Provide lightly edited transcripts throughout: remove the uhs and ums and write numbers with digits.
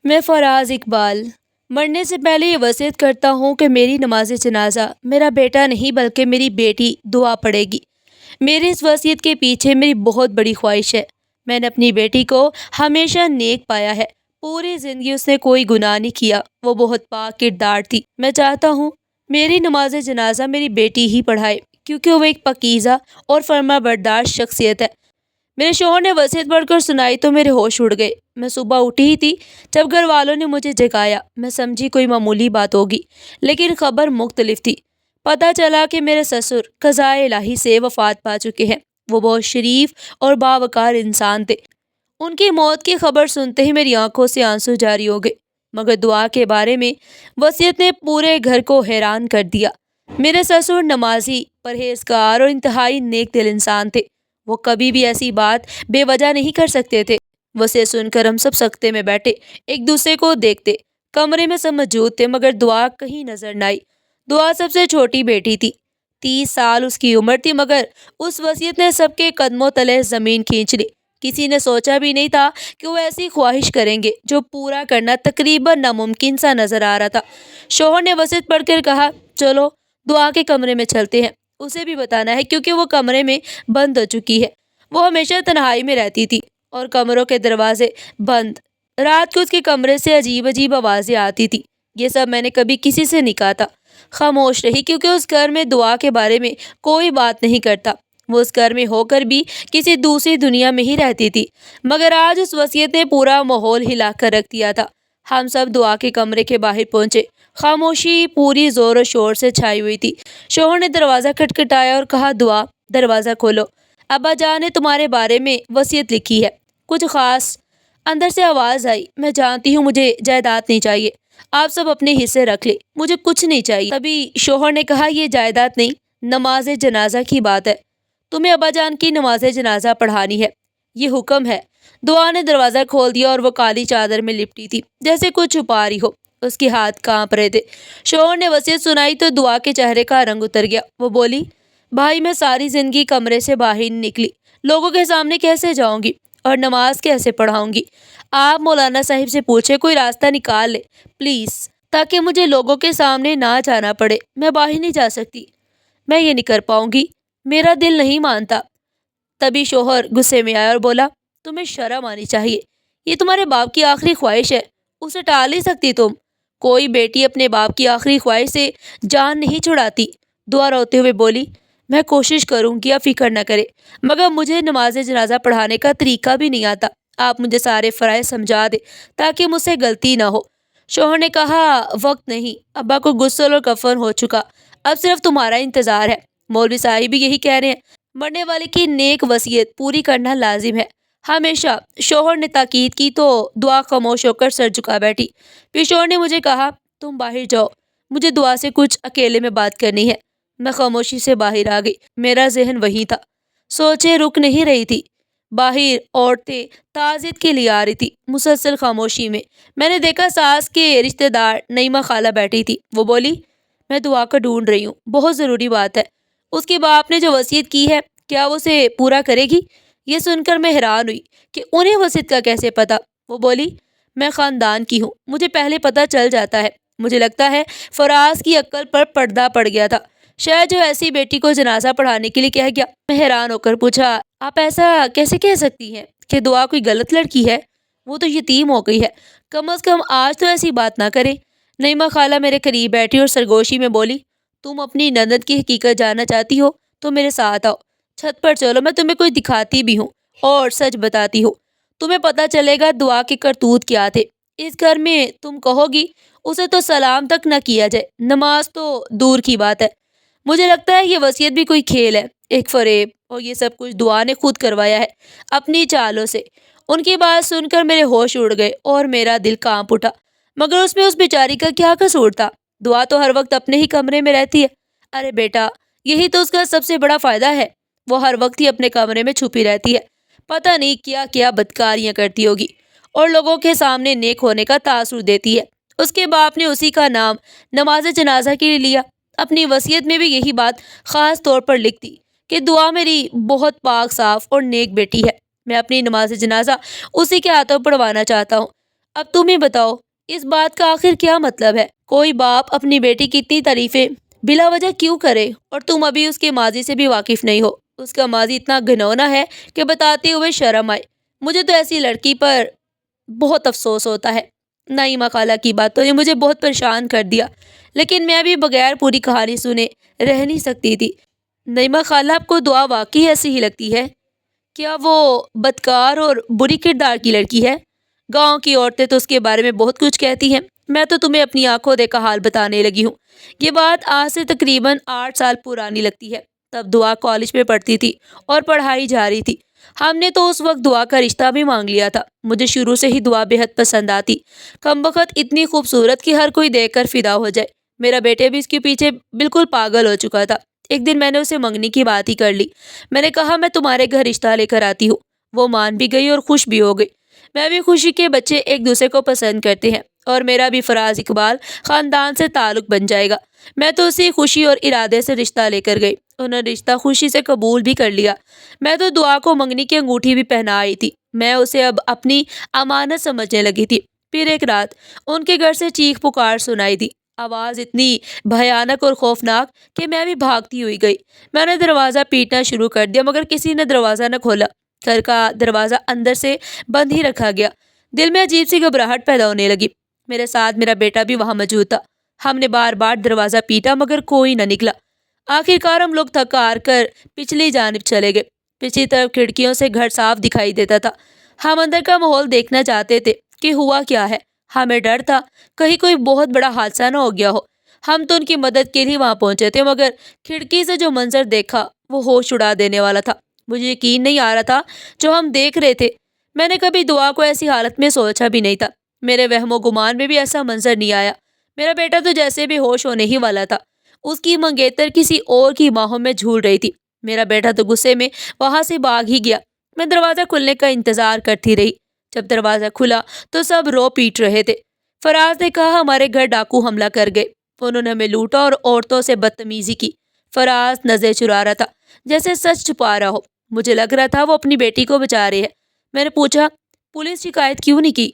میں فراز اقبال مرنے سے پہلے یہ وصیت کرتا ہوں کہ میری نماز جنازہ میرا بیٹا نہیں بلکہ میری بیٹی دعا پڑے گی۔ میری اس وصیت کے پیچھے میری بہت بڑی خواہش ہے۔ میں نے اپنی بیٹی کو ہمیشہ نیک پایا ہے۔ پوری زندگی اس نے کوئی گناہ نہیں کیا۔ وہ بہت پاک کردار تھی۔ میں چاہتا ہوں میری نماز جنازہ میری بیٹی ہی پڑھائے، کیونکہ وہ ایک پاکیزہ اور فرما بردار شخصیت ہے۔ میرے شوہر نے وصیت پڑھ کر سنائی تو میرے ہوش اڑ گئے۔ میں صبح اٹھی ہی تھی جب گھر والوں نے مجھے جگایا۔ میں سمجھی کوئی معمولی بات ہوگی، لیکن خبر مختلف تھی۔ پتہ چلا کہ میرے سسر قضائے الہی سے وفات پا چکے ہیں۔ وہ بہت شریف اور باوقار انسان تھے۔ ان کی موت کی خبر سنتے ہی میری آنکھوں سے آنسو جاری ہو گئے، مگر دعا کے بارے میں وصیت نے پورے گھر کو حیران کر دیا۔ میرے سسر نمازی، پرہیزگار اور انتہائی نیک دل انسان تھے۔ وہ کبھی بھی ایسی بات بے وجہ نہیں کر سکتے تھے۔ وصیت سن کر ہم سب سکتے میں بیٹھے ایک دوسرے کو دیکھتے۔ کمرے میں سب موجود تھے، مگر دعا کہیں نظر نہ آئی۔ دعا سب سے چھوٹی بیٹی تھی۔ 30 سال اس کی عمر تھی، مگر اس وصیت نے سب کے قدموں تلے زمین کھینچ لی۔ کسی نے سوچا بھی نہیں تھا کہ وہ ایسی خواہش کریں گے، جو پورا کرنا تقریباً ناممکن سا نظر آ رہا تھا۔ شوہر نے وصیت پڑھ کر کہا، چلو دعا کے کمرے میں چلتے ہیں۔ اسے بھی بتانا ہے، کیونکہ وہ کمرے میں بند ہو چکی ہے۔ وہ ہمیشہ تنہائی میں رہتی تھی اور کمروں کے دروازے بند۔ رات کو اس کے کمرے سے عجیب عجیب آوازیں آتی تھی۔ یہ سب میں نے کبھی کسی سے نہیں کہا تھا۔ خاموش رہی، کیونکہ اس گھر میں دعا کے بارے میں کوئی بات نہیں کرتا۔ وہ اس گھر میں ہو کر بھی کسی دوسری دنیا میں ہی رہتی تھی، مگر آج اس وصیت نے پورا ماحول ہلا کر رکھ دیا تھا۔ ہم سب دعا کے کمرے کے باہر پہنچے۔ خاموشی پوری زور و شور سے چھائی ہوئی تھی۔ شوہر نے دروازہ کھٹکھٹایا اور کہا، دعا دروازہ کھولو، ابا جان نے تمہارے بارے میں وصیت لکھی ہے، کچھ خاص۔ اندر سے آواز آئی، میں جانتی ہوں مجھے جائیداد نہیں چاہیے، آپ سب اپنے حصے رکھ لیں، مجھے کچھ نہیں چاہیے۔ تبھی شوہر نے کہا، یہ جائیداد نہیں، نماز جنازہ کی بات ہے، تمہیں ابا جان کی نماز جنازہ پڑھانی ہے، یہ حکم ہے۔ دعا نے دروازہ کھول دیا اور وہ کالی چادر میں لپٹی تھی، جیسے کچھ چھپا رہی ہو۔ اس کے ہاتھ کانپ رہے تھے۔ شوہر نے وصیت سنائی تو دعا کے چہرے کا رنگ اتر گیا۔ وہ بولی، بھائی میں ساری زندگی کمرے سے باہر نہیں نکلی، لوگوں کے سامنے کیسے جاؤں گی اور نماز کیسے پڑھاؤں گی؟ آپ مولانا صاحب سے پوچھے، کوئی راستہ نکال لے پلیز، تاکہ مجھے لوگوں کے سامنے نہ جانا پڑے۔ میں باہر نہیں جا سکتی، میں یہ نہیں کر پاؤں گی، میرا دل نہیں مانتا۔ تبھی شوہر غصے میں آیا اور بولا، تمہیں شرم آنی چاہیے، یہ تمہارے باپ کی آخری خواہش ہے، اسے ٹال نہیں سکتی تم۔ کوئی بیٹی اپنے باپ کی آخری خواہش سے جان نہیں چھڑاتی۔ دعا روتے ہوئے بولی، میں کوشش کروں گی، آپ فکر نہ کرے، مگر مجھے نماز جنازہ پڑھانے کا طریقہ بھی نہیں آتا۔ آپ مجھے سارے فرائض سمجھا دیں تاکہ مجھ سے غلطی نہ ہو۔ شوہر نے کہا، وقت نہیں، ابا کو غسل اور کفن ہو چکا، اب صرف تمہارا انتظار ہے۔ مولوی صاحب بھی یہی کہہ رہے ہیں، مرنے والے کی نیک وصیت پوری کرنا لازم ہے ہمیشہ۔ شوہر نے تاکید کی تو دعا خاموش ہو کر سر جھکا بیٹھی۔ پھر شوہر نے مجھے کہا، تم باہر جاؤ، مجھے دعا سے کچھ اکیلے میں بات کرنی ہے۔ میں خاموشی سے باہر آ گئی۔ میرا ذہن وہی تھا، سوچے رک نہیں رہی تھی۔ باہر عورتیں تعزیت کے لیے آ رہی تھی، مسلسل خاموشی میں۔ میں نے دیکھا ساس کے رشتہ دار نعیمہ خالہ بیٹھی تھی۔ وہ بولی، میں دعا کو ڈھونڈ رہی ہوں، بہت ضروری بات ہے، اس کے باپ نے جو وصیت کی ہے کیا وہ اسے پورا کرے گی؟ یہ سن کر میں حیران ہوئی کہ انہیں وصیت کا کیسے پتا۔ وہ بولی، میں خاندان کی ہوں، مجھے پہلے پتہ چل جاتا ہے۔ مجھے لگتا ہے فراز کی عقل پر پردہ پڑ گیا تھا، شاید جو ایسی بیٹی کو جنازہ پڑھانے کے لیے کہہ گیا۔ میں حیران ہو کر پوچھا، آپ ایسا کیسے کہہ سکتی ہیں کہ دعا کوئی غلط لڑکی ہے؟ وہ تو یتیم ہو گئی ہے، کم از کم آج تو ایسی بات نہ کرے۔ نعیمہ خالہ میرے قریب بیٹھی اور سرگوشی میں بولی، تم اپنی نند کی حقیقت جاننا چاہتی ہو تو میرے ساتھ آؤ، چھت پر چلو، میں تمہیں کوئی دکھاتی بھی ہوں اور سچ بتاتی ہوں، تمہیں پتہ چلے گا دعا کے کرتوت کیا تھے۔ اس گھر میں تم کہو گی اسے تو سلام تک نہ کیا جائے، نماز تو دور کی بات ہے۔ مجھے لگتا ہے یہ وصیت بھی کوئی کھیل ہے، ایک فریب، اور یہ سب کچھ دعا نے خود کروایا ہے اپنی چالوں سے۔ ان کی بات سن کر میرے ہوش اڑ گئے اور میرا دل کانپ اٹھا، مگر اس میں اس بیچاری کا کیا قصور تھا؟ دعا تو ہر وقت اپنے ہی کمرے میں رہتی ہے۔ ارے بیٹا، یہی تو اس کا سب سے بڑا فائدہ ہے، وہ ہر وقت ہی اپنے کمرے میں چھپی رہتی ہے، پتہ نہیں کیا کیا بدکاریاں کرتی ہوگی، اور لوگوں کے سامنے نیک ہونے کا تاثر دیتی ہے۔ اس کے باپ نے اسی کا نام نماز جنازہ کے لیے لیا۔ اپنی وصیت میں بھی یہی بات خاص طور پر لکھ دی کہ دعا میری بہت پاک صاف اور نیک بیٹی ہے، میں اپنی نماز جنازہ اسی کے ہاتھوں پڑھوانا چاہتا ہوں۔ اب تم ہی بتاؤ اس بات کا آخر کیا مطلب ہے؟ کوئی باپ اپنی بیٹی کی اتنی تعریفیں بلا وجہ کیوں کرے؟ اور تم ابھی اس کے ماضی سے بھی واقف نہیں ہو۔ اس کا ماضی اتنا گھنونا ہے کہ بتاتے ہوئے شرم آئے۔ مجھے تو ایسی لڑکی پر بہت افسوس ہوتا ہے۔ نعیمہ خالہ کی باتوں نے مجھے بہت پریشان کر دیا، لیکن میں بھی بغیر پوری کہانی سنے رہ نہیں سکتی تھی۔ نعیمہ خالہ، آپ کو دعا واقعی ایسی ہی لگتی ہے؟ کیا وہ بدکار اور بری کردار کی لڑکی ہے؟ گاؤں کی عورتیں تو اس کے بارے میں بہت کچھ کہتی ہیں۔ میں تو تمہیں اپنی آنکھوں دیکھا حال بتانے لگی ہوں۔ یہ بات آج سے تقریباً 8 سال پرانی لگتی ہے۔ تب دعا کالج میں پڑھتی تھی اور پڑھائی جاری تھی۔ ہم نے تو اس وقت دعا کا رشتہ بھی مانگ لیا تھا۔ مجھے شروع سے ہی دعا بے حد پسند آتی، کمبخت اتنی خوبصورت کہ ہر کوئی دیکھ کر فدا ہو جائے۔ میرا بیٹے بھی اس کے پیچھے بالکل پاگل ہو چکا تھا۔ ایک دن میں نے اسے منگنی کی بات ہی کر لی۔ میں نے کہا میں تمہارے گھر رشتہ لے کر آتی ہوں۔ وہ مان بھی گئی اور خوش بھی ہو گئی۔ میں بھی خوشی کے بچے ایک دوسرے کو پسند کرتے ہیں اور میرا بھی فراز اقبال خاندان سے تعلق بن جائے گا۔ میں تو اسی خوشی اور ارادے سے رشتہ لے کر گئی۔ انہوں نے رشتہ خوشی سے قبول بھی کر لیا۔ میں تو دعا کو منگنی کی انگوٹھی بھی پہنا آئی تھی۔ میں اسے اب اپنی امانت سمجھنے لگی تھی۔ پھر ایک رات ان کے گھر سے چیخ پکار سنائی دی، آواز اتنی بھیانک اور خوفناک کہ میں بھی بھاگتی ہوئی گئی۔ میں نے دروازہ پیٹنا شروع کر دیا مگر کسی نے دروازہ نہ کھولا۔ گھر کا دروازہ اندر سے بند ہی رکھا گیا۔ دل میں عجیب سی گھبراہٹ پیدا ہونے لگی۔ میرے ساتھ میرا بیٹا بھی وہاں موجود تھا۔ ہم نے بار بار دروازہ پیٹا مگر کوئی نہ نکلا۔ آخرکار ہم لوگ تھک ہار کر پچھلی جانب چلے گئے۔ پچھلی طرف کھڑکیوں سے گھر صاف دکھائی دیتا تھا۔ ہم اندر کا ماحول دیکھنا چاہتے تھے کہ ہوا کیا ہے۔ ہمیں ڈر تھا کہیں کوئی بہت بڑا حادثہ نہ ہو گیا ہو۔ ہم تو ان کی مدد کے لیے وہاں پہنچے تھے مگر کھڑکی سے جو منظر دیکھا وہ ہوش اڑا دینے والا تھا۔ مجھے یقین نہیں آ رہا تھا جو ہم دیکھ رہے تھے۔ میں نے کبھی دعا کو ایسی حالت میں سوچا بھی نہیں تھا۔ میرے وہم و گمان میں بھی ایسا منظر نہیں آیا۔ میرا بیٹا تو جیسے بھی ہوش ہونے ہی والا تھا۔ اس کی منگیتر کسی اور کی باہوں میں جھول رہی تھی۔ میرا بیٹا تو غصے میں وہاں سے بھاگ ہی گیا۔ میں دروازہ کھلنے کا انتظار کرتی رہی۔ جب دروازہ کھلا تو سب رو پیٹ رہے تھے۔ فراز نے کہا ہمارے گھر ڈاکو حملہ کر گئے۔ انہوں نے ہمیں لوٹا اور عورتوں سے بدتمیزی کی۔ فراز نظر چرا رہا تھا جیسے سچ چھپا رہا ہو۔ مجھے لگ رہا تھا وہ اپنی بیٹی کو بچا رہے ہیں۔ میں نے پوچھا پولیس شکایت کیوں نہیں کی؟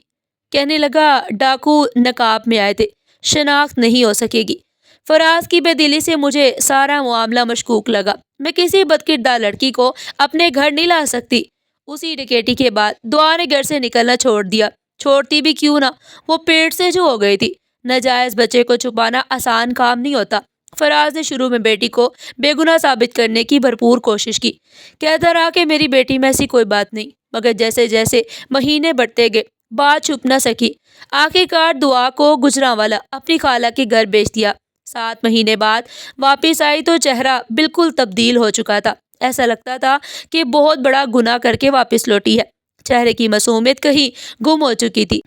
کہنے لگا ڈاکو نقاب میں آئے تھے، شناخت نہیں ہو سکے گی۔ فراز کی بے دلی سے مجھے سارا معاملہ مشکوک لگا۔ میں کسی بدکردار لڑکی کو اپنے گھر نہیں لا سکتی۔ اسی ڈکیٹی کے بعد دعا نے گھر سے نکلنا چھوڑ دیا۔ چھوڑتی بھی کیوں نہ، وہ پیٹ سے جو ہو گئی تھی۔ ناجائز بچے کو چھپانا آسان کام نہیں ہوتا۔ فراز نے شروع میں بیٹی کو بے گناہ ثابت کرنے کی بھرپور کوشش کی۔ کہتا رہا کہ میری بیٹی میں ایسی کوئی بات نہیں، مگر جیسے جیسے مہینے بڑھتے گئے بات چھپ نہ سکی۔ آخرکار دعا کو گجرانوالا اپنی خالہ کے گھر بیچ دیا۔ 7 مہینے بعد واپس آئی تو چہرہ بالکل تبدیل ہو چکا تھا۔ ایسا لگتا تھا کہ بہت بڑا گناہ کر کے واپس لوٹی ہے۔ چہرے کی معصومیت کہیں گم ہو چکی تھی۔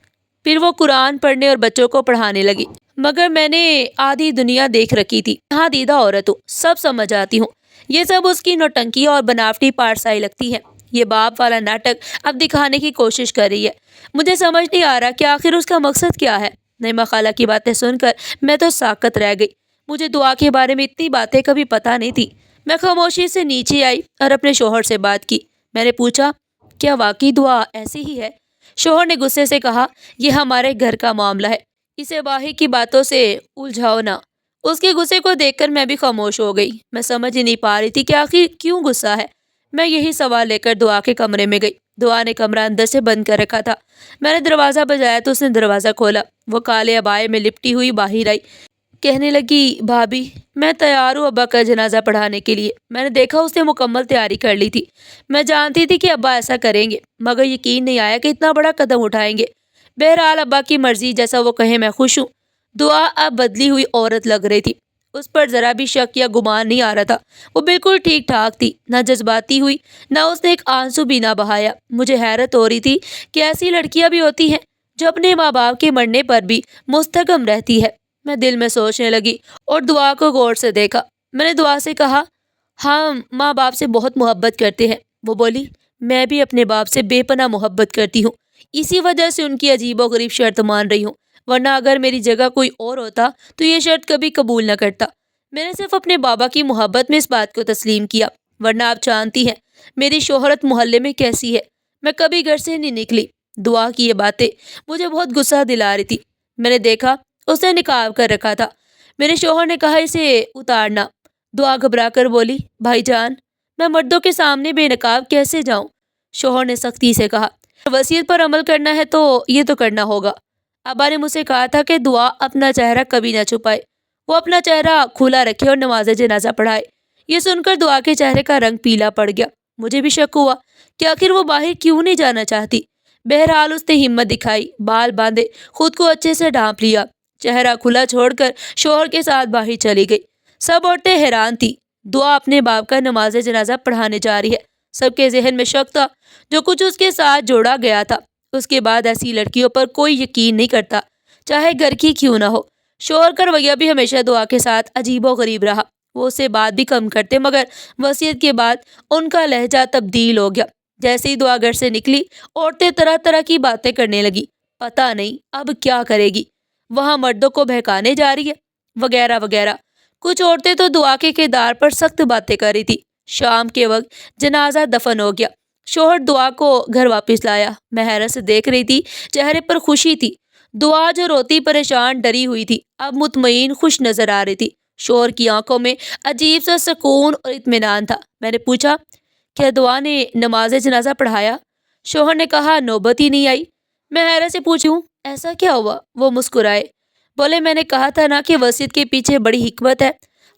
پھر وہ قرآن پڑھنے اور بچوں کو پڑھانے لگی۔ مگر میں نے آدھی دنیا دیکھ رکھی تھی۔ ہاں دیدہ عورت ہوں، سب سمجھ آتی ہوں۔ یہ سب اس کی نوٹنکی اور بناوٹی پارسائی لگتی ہے۔ یہ باپ والا ناٹک اب دکھانے کی کوشش کر رہی ہے۔ مجھے سمجھ نہیں آ رہا کہ آخر اس کا مقصد کیا ہے۔ نعیمہ خالہ کی باتیں سن کر میں تو ساکت رہ گئی۔ مجھے دعا کے بارے میں اتنی باتیں کبھی پتہ نہیں تھی۔ میں خاموشی سے نیچے آئی اور اپنے شوہر سے بات کی۔ میں نے پوچھا کیا واقعی دعا ایسی ہی ہے؟ شوہر نے غصے سے کہا یہ ہمارے گھر کا معاملہ ہے، اسے باہر کی باتوں سے الجھاؤ نہ۔ اس کے غصے کو دیکھ کر میں بھی خاموش ہو گئی۔ میں سمجھ ہی نہیں پا رہی تھی کہ آخر کیوں غصہ ہے۔ میں یہی سوال لے کر دعا کے کمرے میں گئی۔ دعا نے کمرہ اندر سے بند کر رکھا تھا۔ میں نے دروازہ بجایا تو اس نے دروازہ کھولا۔ وہ کالے عبائے میں لپٹی ہوئی باہر آئی۔ کہنے لگی بھابی میں تیار ہوں ابا کا جنازہ پڑھانے کے لیے۔ میں نے دیکھا اس نے مکمل تیاری کر لی تھی۔ میں جانتی تھی کہ ابا ایسا کریں گے مگر یقین نہیں آیا کہ اتنا بڑا قدم اٹھائیں گے۔ بہرحال ابا کی مرضی، جیسا وہ کہیں میں خوش ہوں۔ دعا اب بدلی ہوئی عورت لگ رہی تھی۔ اس پر ذرا بھی شک یا گمان نہیں آ رہا تھا۔ وہ بالکل ٹھیک ٹھاک تھی، نہ جذباتی ہوئی نہ اس نے ایک آنسو بھی نہ بہایا۔ مجھے حیرت ہو رہی تھی کہ ایسی لڑکیاں بھی ہوتی ہیں جو اپنے ماں باپ کے مرنے پر بھی مستحکم رہتی ہے۔ میں دل میں سوچنے لگی اور دعا کو غور سے دیکھا۔ میں نے دعا سے کہا ہم ماں باپ سے بہت محبت کرتے ہیں۔ وہ بولی میں بھی اپنے باپ سے بے پناہ محبت کرتی ہوں، اسی وجہ سے ان کی عجیب و غریب شرط مان رہی ہوں، ورنہ اگر میری جگہ کوئی اور ہوتا تو یہ شرط کبھی قبول نہ کرتا۔ میں نے صرف اپنے بابا کی محبت میں اس بات کو تسلیم کیا، ورنہ آپ جانتی ہیں میری شہرت محلے میں کیسی ہے۔ میں کبھی گھر سے نہیں نکلی، دعا کی یہ باتیں مجھے بہت غصہ دلا رہی تھی۔ میں نے دیکھا اس نے نقاب کر رکھا تھا۔ میرے شوہر نے کہا اسے اتارنا۔ دعا گھبرا کر بولی بھائی جان میں مردوں کے سامنے بے نقاب کیسے جاؤں؟ شوہر نے سختی سے کہا وصیت پر عمل کرنا ہے تو یہ تو کرنا ہوگا۔ ابا نے مجھ سے کہا تھا کہ دعا اپنا چہرہ کبھی نہ چھپائے، وہ اپنا چہرہ کھلا رکھے اور نماز جنازہ پڑھائے۔ یہ سن کر دعا کے چہرے کا رنگ پیلا پڑ گیا۔ مجھے بھی شک ہوا کہ آخر وہ باہر کیوں نہیں جانا چاہتی۔ بہرحال اس نے ہمت دکھائی، بال باندھے، خود کو اچھے سے ڈھانپ لیا، چہرہ کھلا چھوڑ کر شوہر کے ساتھ باہر چلی گئی۔ سب عورتیں حیران تھی۔ دعا اپنے باپ کا نماز جنازہ پڑھانے جا رہی ہے۔ سب کے ذہن میں شک تھا، جو کچھ اس کے ساتھ جوڑا گیا تھا۔ اس کے بعد ایسی لڑکیوں پر کوئی یقین نہیں کرتا، چاہے گھر کی کیوں نہ ہو۔ شوہر کا رویہ بھی ہمیشہ دعا کے ساتھ عجیب و غریب رہا۔ وہ اسے بات بھی کم کرتے، مگر وصیت کے بعد ان کا لہجہ تبدیل ہو گیا۔ جیسے ہی دعا گھر سے نکلی، عورتیں طرح طرح کی باتیں کرنے لگی۔ پتہ نہیں اب کیا کرے گی، وہاں مردوں کو بہکانے جا رہی ہے، وغیرہ وغیرہ۔ کچھ عورتیں تو دعا کے کردار پر سخت باتیں کر رہی تھی۔ شام کے وقت جنازہ دفن ہو گیا۔ شوہر دعا کو گھر واپس لایا۔ میں حیرت سے دیکھ رہی تھی، چہرے پر خوشی تھی۔ دعا جو روتی پریشان ڈری ہوئی تھی، اب مطمئن خوش نظر آ رہی تھی۔ شوہر کی آنکھوں میں عجیب سا سکون اور اطمینان تھا۔ میں نے پوچھا کیا دعا نے نماز جنازہ پڑھایا؟ شوہر نے کہا نوبت ہی نہیں آئی۔ میں حیرت سے پوچھوں ایسا کیا ہوا؟ وہ مسکرائے، بولے میں نے کہا تھا نا کہ وصیت کے پیچھے بڑی حکمت ہے۔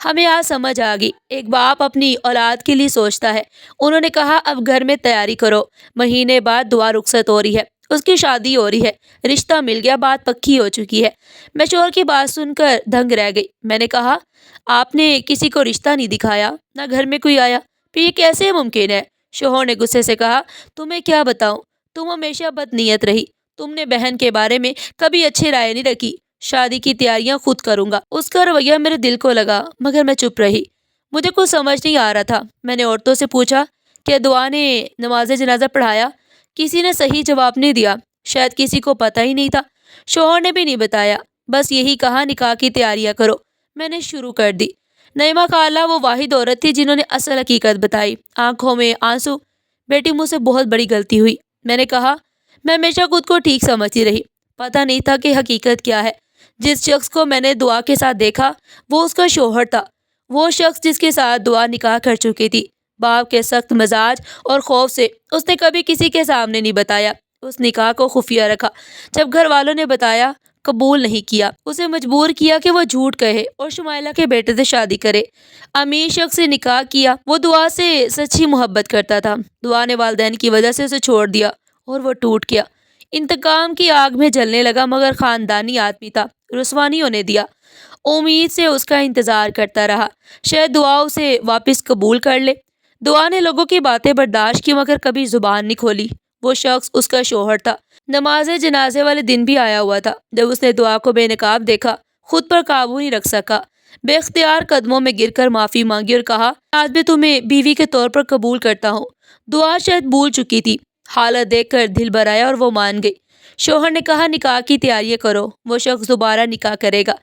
ہمیں آج سمجھ آ گئی، ایک باپ اپنی اولاد کے لیے سوچتا ہے۔ انہوں نے کہا اب گھر میں تیاری کرو، مہینے بعد دعا رخصت ہو رہی ہے، اس کی شادی ہو رہی ہے، رشتہ مل گیا، بات پکی ہو چکی ہے۔ میں شوہر کی بات سن کر دنگ رہ گئی۔ میں نے کہا آپ نے کسی کو رشتہ نہیں دکھایا، نہ گھر میں کوئی آیا، پھر یہ کیسے ممکن ہے؟ شوہر نے غصے سے کہا تمہیں کیا بتاؤں، تم ہمیشہ بد نیت رہی، تم نے بہن کے بارے میں کبھی اچھی رائے نہیں رکھی۔ شادی کی تیاریاں خود کروں گا۔ اس کا رویہ میرے دل کو لگا، مگر میں چپ رہی۔ مجھے کچھ سمجھ نہیں آ رہا تھا۔ میں نے عورتوں سے پوچھا کہ دعا نے نماز جنازہ پڑھایا؟ کسی نے صحیح جواب نہیں دیا، شاید کسی کو پتہ ہی نہیں تھا۔ شوہر نے بھی نہیں بتایا، بس یہی کہا نکاح کی تیاریاں کرو۔ میں نے شروع کر دی۔ نعیمہ خالہ وہ واحد عورت تھی جنہوں نے اصل حقیقت بتائی، آنکھوں میں آنسو۔ بیٹی مجھ سے بہت بڑی غلطی ہوئی۔ میں نے کہا میں ہمیشہ خود کو ٹھیک سمجھتی رہی، پتہ نہیں تھا کہ حقیقت کیا ہے۔ جس شخص کو میں نے دعا کے ساتھ دیکھا وہ اس کا شوہر تھا، وہ شخص جس کے ساتھ دعا نکاح کر چکی تھی۔ باپ کے سخت مزاج اور خوف سے اس نے کبھی کسی کے سامنے نہیں بتایا، اس نکاح کو خفیہ رکھا۔ جب گھر والوں نے بتایا قبول نہیں کیا، اسے مجبور کیا کہ وہ جھوٹ کہے اور شمائلہ کے بیٹے سے شادی کرے۔ امیر شخص سے نکاح کیا، وہ دعا سے سچی محبت کرتا تھا۔ دعا نے والدین کی وجہ سے اسے چھوڑ دیا اور وہ ٹوٹ گیا، انتقام کی آگ میں جلنے لگا، مگر خاندانی آدمی تھا، رسوا نہیں ہونے دیا۔ امید سے اس کا انتظار کرتا رہا، شاید دعا اسے واپس قبول کر لے۔ دعا نے لوگوں کی باتیں برداشت کی، مگر کبھی زبان نہیں کھولی۔ وہ شخص اس کا شوہر تھا۔ نماز جنازے والے دن بھی آیا ہوا تھا۔ جب اس نے دعا کو بے نقاب دیکھا، خود پر قابو نہیں رکھ سکا، بے اختیار قدموں میں گر کر معافی مانگی اور کہا آج میں تمہیں بیوی کے طور پر قبول کرتا ہوں۔ دعا شاید بھول چکی تھی، حالت دیکھ کر دل بھر آیا اور وہ مان گئی۔ شوہر نے کہا نکاح کی تیاریاں کرو، وہ شخص دوبارہ نکاح کرے گا،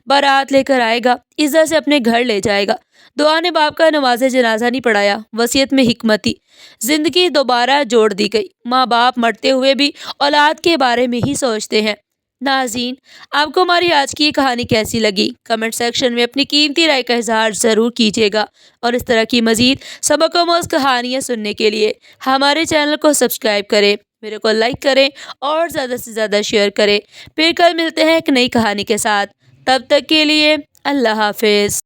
بارات لے کر آئے گا، عزت سے اپنے گھر لے جائے گا۔ دعا نے باپ کا نماز جنازہ نہیں پڑھایا، وصیت میں حکمت تھی، زندگی دوبارہ جوڑ دی گئی۔ ماں باپ مرتے ہوئے بھی اولاد کے بارے میں ہی سوچتے ہیں۔ ناظرین، آپ کو ہماری آج کی یہ کہانی کیسی لگی؟ کمنٹ سیکشن میں اپنی قیمتی رائے کا اظہار ضرور کیجیے گا، اور اس طرح کی مزید سبق آموز کہانیاں سننے کے لیے ہمارے چینل کو سبسکرائب کریں، میرے کو لائک کریں اور زیادہ سے زیادہ شیئر کریں۔ پھر کل ملتے ہیں ایک نئی کہانی کے ساتھ، تب تک کے لیے اللہ حافظ۔